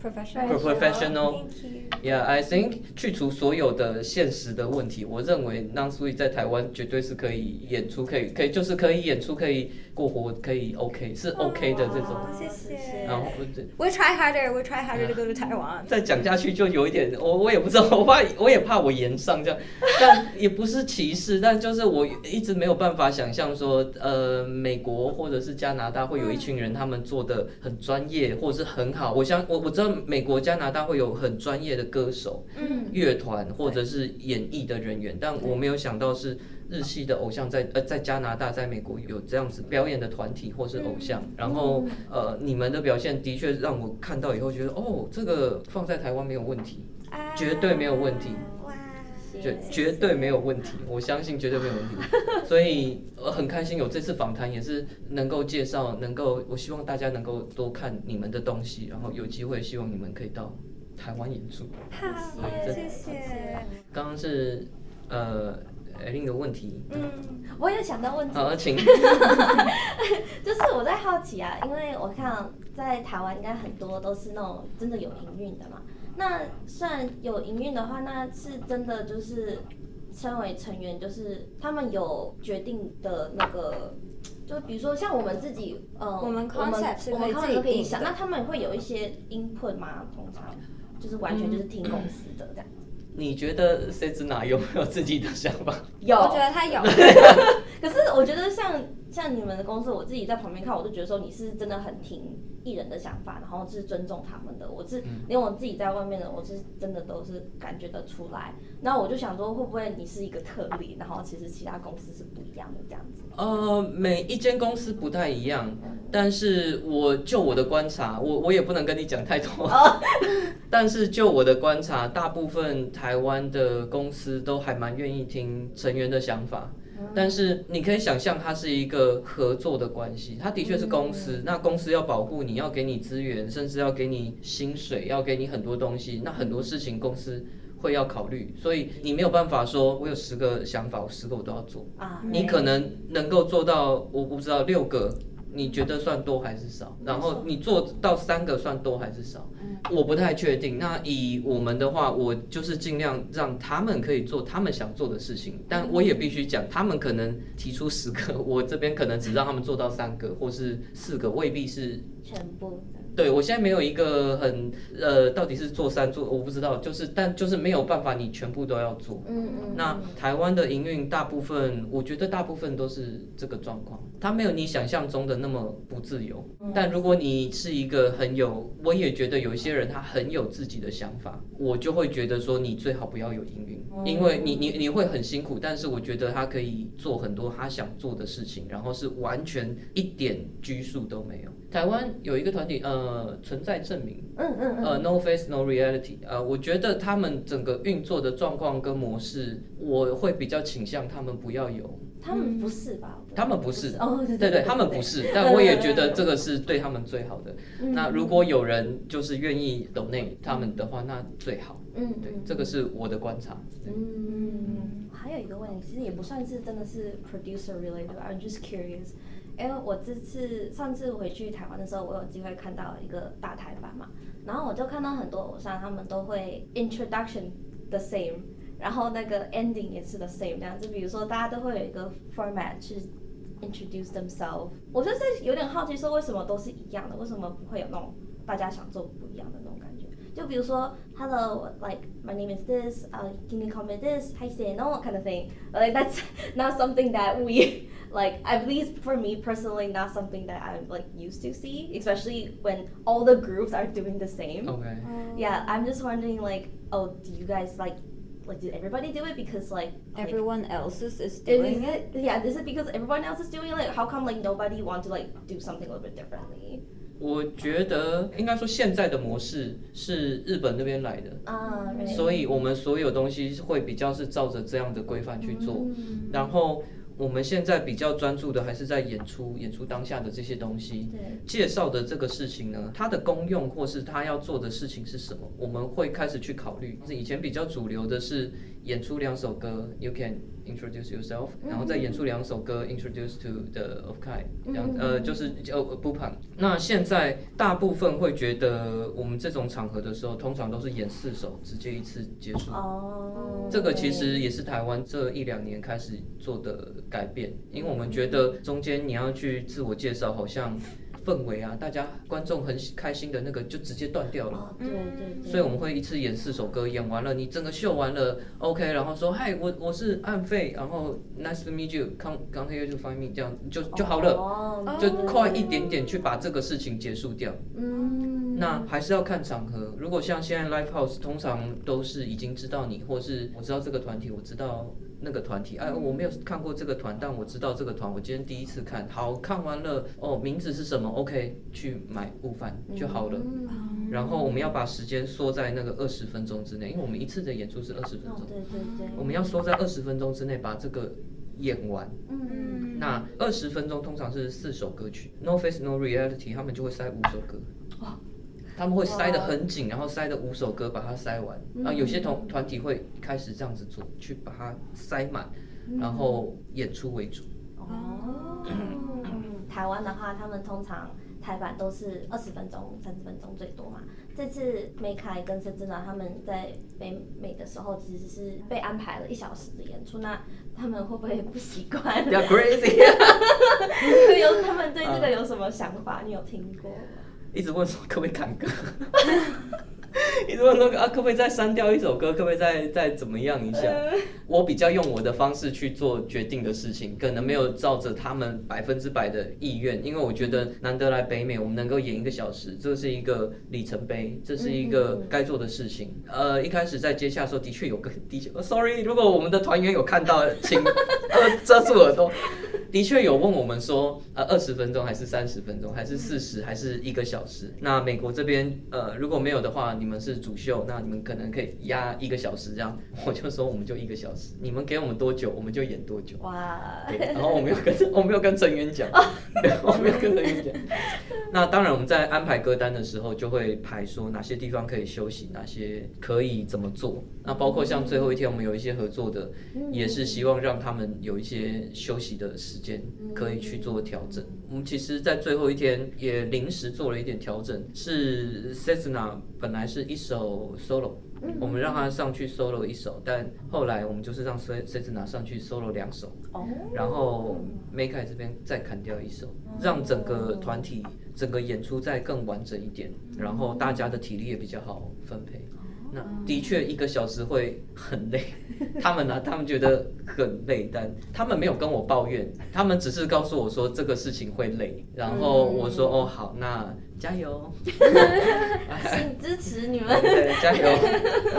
professional. Thank you. Yeah, I think 去除所有的现实的问题，我认为 Non-Sweet 在台湾绝对是可以演出，可以就是可以演出，可以过活，可以 OK 是 OK 的这种。谢谢。然后 We'll try harder. We'll try harder to go to Taiwan. 再讲下去就有一点，我也不知道，我也怕我延上这样，但也不是歧视，但就是我一直没有办法想象说，美国或者是加拿大会有一群人，他们做的很专业或者是很好。我知道美国、加拿大会有很专业的歌手、乐团或者是演艺的人员，但我没有想到是日系的偶像在加拿大、在美国有这样子表演的团体或是偶像。然后你们的表现的确让我看到以后觉得，哦，这个放在台湾没有问题，绝对没有问题。绝对没有问题，我相信绝对没有问题。所以很开心有这次访谈，也是能够介绍，我希望大家能够多看你们的东西，然后有机会希望你们可以到台湾演出。好，谢谢。刚刚是另一个问题。我也想到问题。好，请。就是我在好奇啊，因为我看在台湾应该很多都是那种真的有营运的嘛。那算有营运的话，那是真的就是身为成员，就是他们有决定的那个就比如说像我们自己，我们 concept 是可以 concept 可以想，自己定的那他们会有一些 input 吗？通常就是完全就是听公司的这样。你觉得 Setsuna 有没有自己的想法？有，我觉得他有。可是我觉得像你们的公司，我自己在旁边看，我就觉得说你是真的很听艺人的想法，然后是尊重他们的。我是连我自己在外面的，我是真的都是感觉得出来。那我就想说，会不会你是一个特例，然后其实其他公司是不一样的这样子？每一间公司不太一样，但是就我的观察，我也不能跟你讲太多。但是就我的观察，大部分台湾的公司都还蛮愿意听成员的想法。但是你可以想象，它是一个合作的关系。它的确是公司，那公司要保护你，要给你资源，甚至要给你薪水，要给你很多东西。那很多事情公司会要考虑，所以你没有办法说，我有10个想法，我10个我都要做。你可能能够做到，我不知道6个。你觉得算多还是少？然后你做到3个算多还是少？我不太确定。那以我们的话，我就是尽量让他们可以做他们想做的事情，但我也必须讲，他们可能提出10个，我这边可能只让他们做到3个或是4个，未必是全部。对，我现在没有一个很到底是做3做，我不知道，但就是没有办法，你全部都要做。那台湾的营运大部分，我觉得大部分都是这个状况，它没有你想象中的那么不自由。但如果你是一个我也觉得有一些人他很有自己的想法，我就会觉得说你最好不要有营运，因为你会很辛苦，但是我觉得他可以做很多他想做的事情，然后是完全一点拘束都没有。台湾有一个团体，存在证明，No Face No Reality， 我觉得他们整个运作的状况跟模式，我会比较倾向他们不要有。他们不是吧？他们不是，对对，他们不是，但我也觉得这个是对他们最好的。那如果有人就是愿意donate他们的话，那最好。对，这个是我的观察。还有一个问题，其实也不算是真的是 producer related，I'm just curious。因为我上次回去台湾的时候，我有机会看到一个大台版嘛，然后我就看到很多偶像他们都会 introduction the same， 然后那个 ending 也是 the same， 这样就比如说大家都会有一个 format 去 introduce themselves。我就是有点好奇说，为什么都是一样的？为什么不会有那种大家想做不一样的那种感觉？就比如说 ，Hello, like my name is this, can you call me this? Hi, say no, kind of thing. Like that's not something that we like. At least for me personally, not something that I'm like used to see, especially when all the groups are doing the same. Okay. Yeah, I'm just wondering like, do you guys like did everybody do it because like everyone else is doing it? Yeah, is it because everyone else is doing it? Like how come like nobody want to like do something a little bit differently? 我觉得应该说现在的模式是日本那边来的，所以我们所有东西会比较是照着这样的规范去做，然后我们现在比较专注的还是在演出当下的这些东西，介绍的这个事情呢，它的功用或是它要做的事情是什么，我们会开始去考虑。以前比较主流的是演出2首歌 ，You can introduce yourself， 然后再演出2首歌 ，introduce to the of Kai， 这样就是Bupan。那现在大部分会觉得我们这种场合的时候，通常都是演4首，直接一次结束。这个其实也是台湾这1-2年开始做的改变，因为我们觉得中间你要去自我介绍，好像氛围啊，大家观众很开心的那个就直接断掉了。对。所以我们会一次演4首歌，演完了，你整个秀完了 ，OK， 然后说，嗨，我是岸费，然后 Nice to meet you，come here to find me， 这样就好了，就快一点点去把这个事情结束掉。那还是要看场合，如果像现在 Live House， 通常都是已经知道你，或是我知道这个团体，我知道那个团体，我没有看过这个团，但我知道这个团，我今天第一次看，好看完了，名字是什么 ？OK， 去买午饭就好了。然后我们要把时间缩在那个20分钟之内，因为我们一次的演出是20分钟，对。我们要缩在20分钟之内把这个演完。那20分钟通常是4首歌曲 ，No Face No Reality， 他们就会塞5首歌。他们会塞得很紧，然后塞的5首歌把它塞完。然后有些团体会开始这样子做，去把它塞满，然后演出为主。台湾的话，他们通常台版都是20分钟、30分钟最多嘛。这次梅凯跟申智兰他们在北美的时候，其实是被安排了1小时的演出，那他们会不会不习惯？比较 crazy 他们对这个有什么想法？你有听过吗？一直问说可不可以砍歌，一直问说可不可以再删掉一首歌，可不可以再怎么样一下？我比较用我的方式去做决定的事情，可能没有照着他们100%的意愿，因为我觉得难得来北美，我们能够演1个小时，这是一个里程碑，这是一个该做的事情。一开始在接洽的时候，的确有个sorry， 如果我们的团员有看到，请遮住耳朵。的确有问我们说，20分钟还是30分钟，还是40，还是1个小时？那美国这边如果没有的话，你们是主秀，那你们可能可以压1个小时这样。我就说我们就1个小时，你们给我们多久，我们就演多久。哇！然后我没有跟成员讲，我没有跟成员讲。那当然我们在安排歌单的时候，就会排说哪些地方可以休息，哪些可以怎么做。那包括像最后一天我们有一些合作的，也是希望让他们有一些休息的时间，可以去做调整。我们其实，在最后一天也临时做了一点调整，是 Setsuna 本来是1首 solo，我们让他上去 solo 1首，但后来我们就是让 Setsuna 上去 solo 2首，然后 Mekai 这边再砍掉1首，让整个团体整个演出再更完整一点，然后大家的体力也比较好分配。那的确1个小时会很累，他们觉得很累，但他们没有跟我抱怨，他们只是告诉我说这个事情会累，然后我说哦好，那加油，请支持你们，对，加油。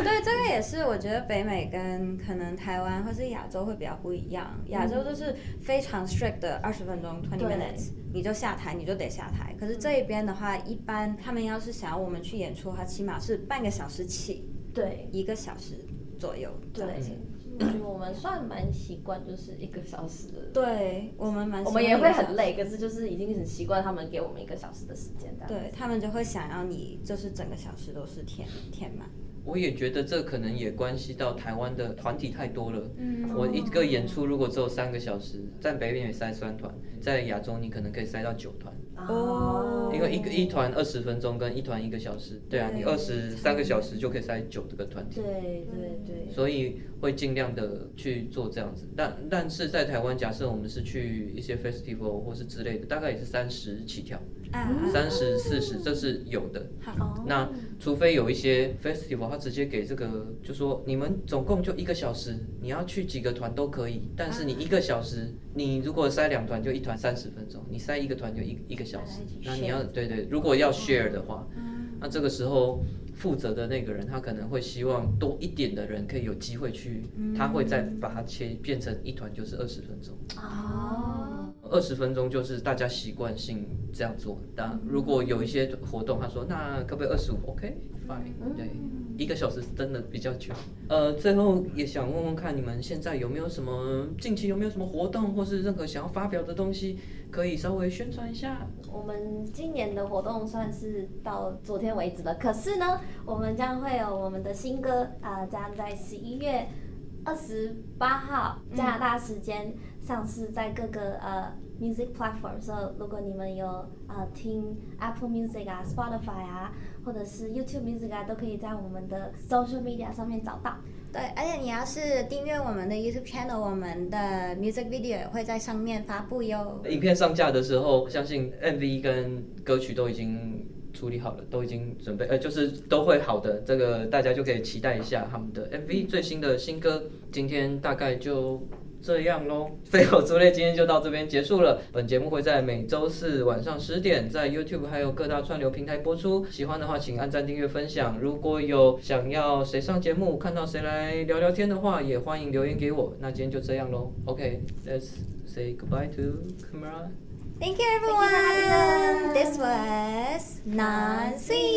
对，这个也是我觉得北美跟可能台湾或是亚洲会比较不一样。亚洲就是非常 strict 的20分钟 20 minutes， 你就下台，你就得下台。可是这一边的话，一般他们要是想要我们去演出的话，起码是半个小时起，对，1个小时左右这样子。我觉得我们算蛮习惯，就是1个小时的。对，我们蛮习惯1个小时，我们也会很累，可是就是已经很习惯他们给我们1个小时的时间。对，他们就会想要你就是整个小时都是填满。我也觉得这可能也关系到台湾的团体太多了。我一个演出如果只有3个小时，在北美塞3团，在亚洲你可能可以塞到9团。因为一团20分钟跟1团1个小时，对啊，你23个小时就可以塞9个团体。对。所以会尽量的去做这样子，但是在台湾，假设我们是去一些 festival 或是之类的，大概也是30起跳，30、40这是有的。那除非有一些 festival，他直接给这个，就说你们总共就1个小时，你要去几个团都可以，但是你1个小时，你如果塞2团就1团30分钟，你塞1个团就1个小时。那你要对，如果要 share 的话，那这个时候负责的那个人，他可能会希望多一点的人可以有机会去，他会再把它变成1团就是20分钟。20分钟就是大家习惯性这样做。但如果有一些活动，他说那可不可以25 ？OK fine， 对，1个小时真的比较久。最后也想问问看，你们现在有没有什么近期有没有什么活动，或是任何想要发表的东西，可以稍微宣传一下？我们今年的活动算是到昨天为止了，可是呢，我们将会有我们的新歌将在11月28号加拿大时间上市在各个music platform， 所以如果你们有听 Apple Music Spotify 或者是 YouTube Music 都可以在我们的 social media 上面找到。对，而且你要是订阅我们的 YouTube channel， 我们的 music video 也会在上面发布哟。影片上架的时候，相信 MV 跟歌曲都已经处理好了，都已经准备，就是都会好的，这个大家就可以期待一下他们的 MV 最新的新歌。今天大概就这样咯，废口猪类今天就到这边结束了。本节目会在每周4晚上10点在 YouTube 还有各大串流平台播出。喜欢的话请按赞、订阅、分享。如果有想要谁上节目，看到谁来聊聊天的话，也欢迎留言给我。那今天就这样咯。OK, let's say goodbye to camera. Thank you everyone. This was Nancy.